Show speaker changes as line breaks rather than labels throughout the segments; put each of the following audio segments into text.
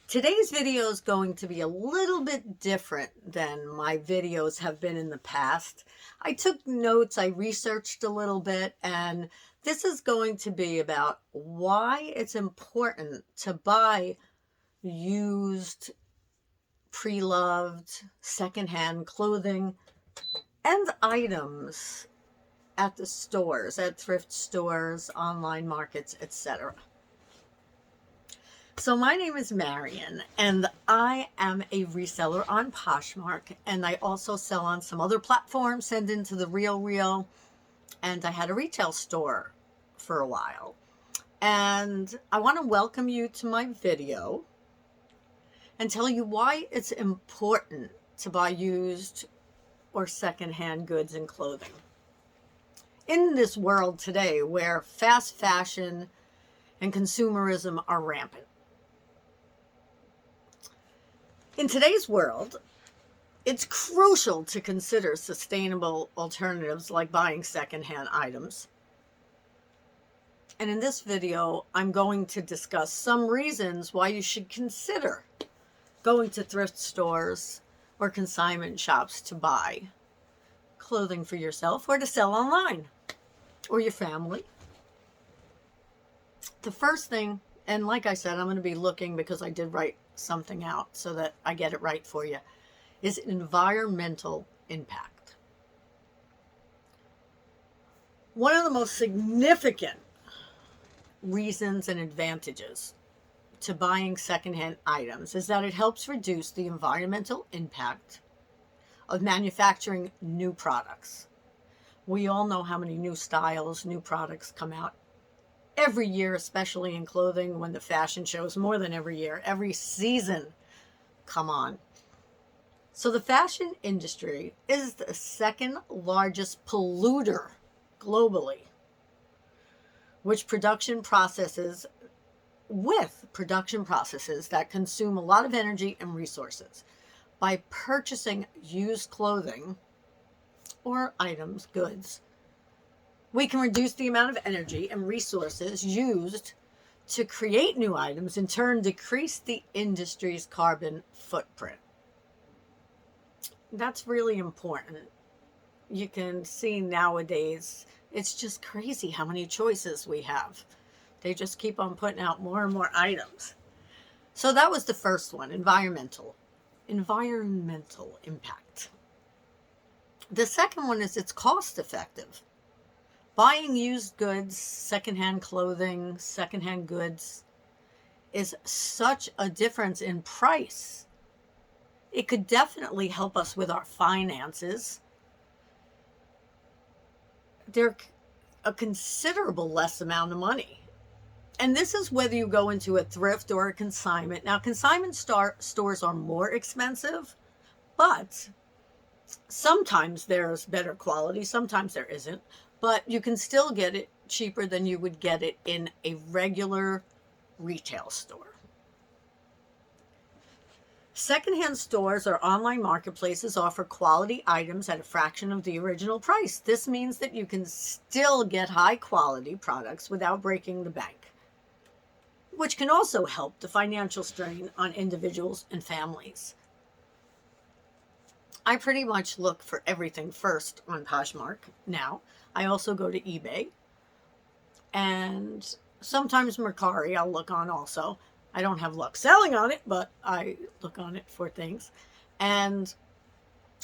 Today's video is going to be a little bit different than my videos have been in the past. I took notes, I researched a little bit, and this is going to be about why it's important to buy used, pre-loved, secondhand clothing and items at the stores, at thrift stores, online markets, etc. So my name is Marion, and I am a reseller on Poshmark, and I also sell on some other platforms, send into the Real, and I had a retail store for a while. And I want to welcome you to my video and tell you why it's important to buy used or secondhand goods and clothing. In this world today where fast fashion and consumerism are rampant. In today's world, it's crucial to consider sustainable alternatives like buying secondhand items. And in this video, I'm going to discuss some reasons why you should consider going to thrift stores or consignment shops to buy clothing for yourself or to sell online or your family. The first thing, and like I said, I'm going to be looking because I did write something out so that I get it right for you, is environmental impact. One of the most significant reasons and advantages to buying secondhand items is that it helps reduce the environmental impact of manufacturing new products. We all know how many new styles, new products come out every year, especially in clothing, when the fashion shows, more than every year, every season come on. So the fashion industry is the second largest polluter globally, with production processes that consume a lot of energy and resources. By purchasing used clothing or items, goods, we can reduce the amount of energy and resources used to create new items, in turn decrease the industry's carbon footprint. That's really important. You can see nowadays, it's just crazy how many choices we have. They just keep on putting out more and more items. So that was the first one, environmental impact. The second one is it's cost effective. Buying used goods, secondhand clothing, secondhand goods is such a difference in price. It could definitely help us with our finances. They're a considerable less amount of money. And this is whether you go into a thrift or a consignment. Now, consignment stores are more expensive, but sometimes there's better quality, sometimes there isn't. But you can still get it cheaper than you would get it in a regular retail store. Secondhand stores or online marketplaces offer quality items at a fraction of the original price. This means that you can still get high quality products without breaking the bank, which can also help the financial strain on individuals and families. I pretty much look for everything first on Poshmark now. I also go to eBay, and sometimes Mercari I'll look on also. I don't have luck selling on it, but I look on it for things. And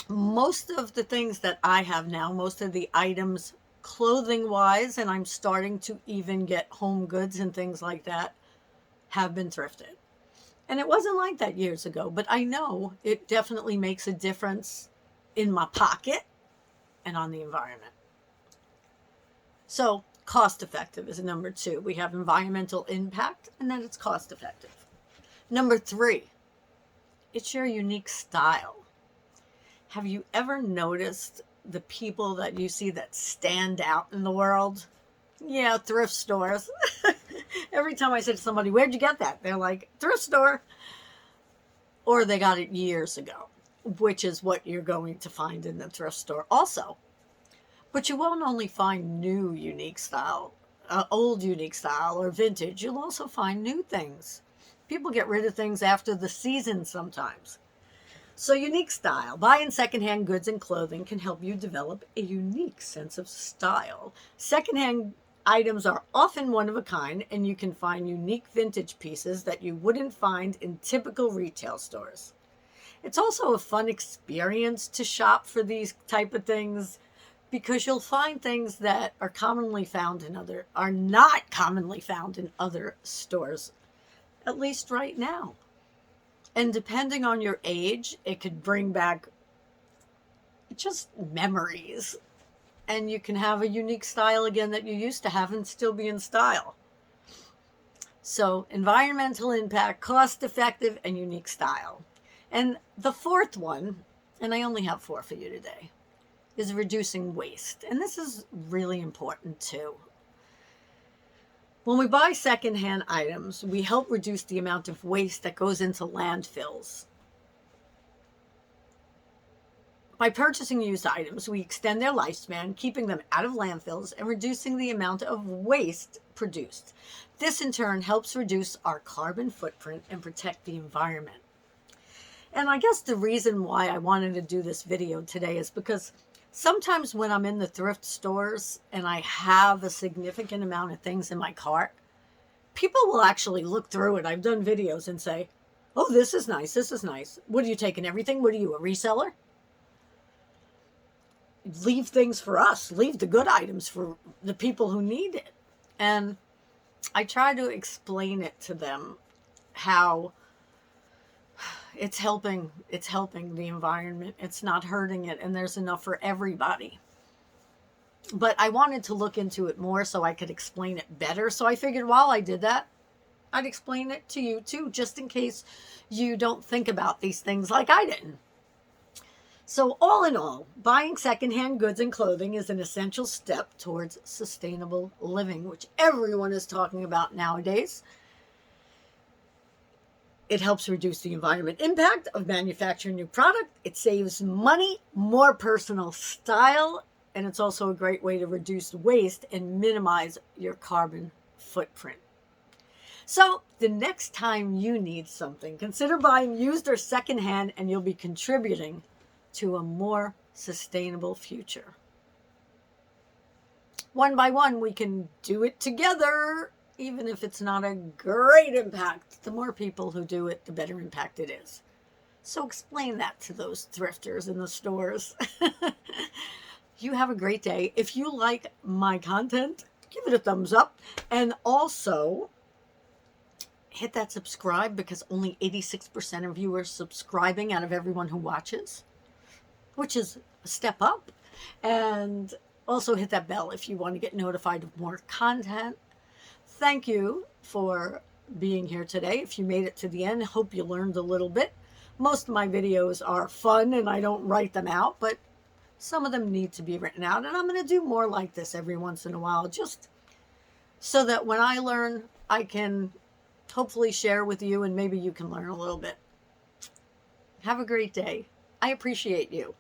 most of the things that I have now, most of the items clothing-wise, and I'm starting to even get home goods and things like that, have been thrifted. And it wasn't like that years ago, but I know it definitely makes a difference in my pocket and on the environment. So cost effective is number 2. We have environmental impact, and then it's cost effective. Number 3, it's your unique style. Have you ever noticed the people that you see that stand out in the world? Yeah, thrift stores. Every time I say to somebody, where'd you get that? They're like, thrift store. Or they got it years ago, which is what you're going to find in the thrift store also. But you won't only find new unique style, old unique style or vintage. You'll also find new things. People get rid of things after the season sometimes. So unique style. Buying secondhand goods and clothing can help you develop a unique sense of style. Secondhand items are often one of a kind, and you can find unique vintage pieces that you wouldn't find in typical retail stores. It's also a fun experience to shop for these type of things because you'll find things that are not commonly found in other stores, at least right now. And depending on your age, it could bring back just memories. And you can have a unique style again that you used to have and still be in style. So, environmental impact, cost effective, and unique style. And the fourth one, and I only have 4 for you today, is reducing waste. And this is really important too. When we buy secondhand items, we help reduce the amount of waste that goes into landfills. By purchasing used items, we extend their lifespan, keeping them out of landfills and reducing the amount of waste produced. This in turn helps reduce our carbon footprint and protect the environment. And I guess the reason why I wanted to do this video today is because sometimes when I'm in the thrift stores and I have a significant amount of things in my cart, people will actually look through it. I've done videos and say, oh, this is nice. This is nice. What are you taking? Everything? What are you, a reseller? Leave things for us. Leave the good items for the people who need it. And I try to explain it to them how it's helping the environment. It's not hurting it, and there's enough for everybody. But I wanted to look into it more so I could explain it better. So I figured while I did that, I'd explain it to you too, just in case you don't think about these things like I didn't. So all in all, buying secondhand goods and clothing is an essential step towards sustainable living, which everyone is talking about nowadays. It helps reduce the environment impact of manufacturing new product. It saves money, more personal style, and it's also a great way to reduce waste and minimize your carbon footprint. So the next time you need something, consider buying used or secondhand, and you'll be contributing to a more sustainable future. One by one, we can do it together. Even if it's not a great impact, the more people who do it, the better impact it is. So explain that to those thrifters in the stores. You have a great day. If you like my content, give it a thumbs up. And also, hit that subscribe, because only 86% of you are subscribing out of everyone who watches, which is a step up. And also hit that bell if you want to get notified of more content. Thank you for being here today. If you made it to the end, hope you learned a little bit. Most of my videos are fun and I don't write them out, but some of them need to be written out. And I'm going to do more like this every once in a while, just so that when I learn, I can hopefully share with you and maybe you can learn a little bit. Have a great day. I appreciate you.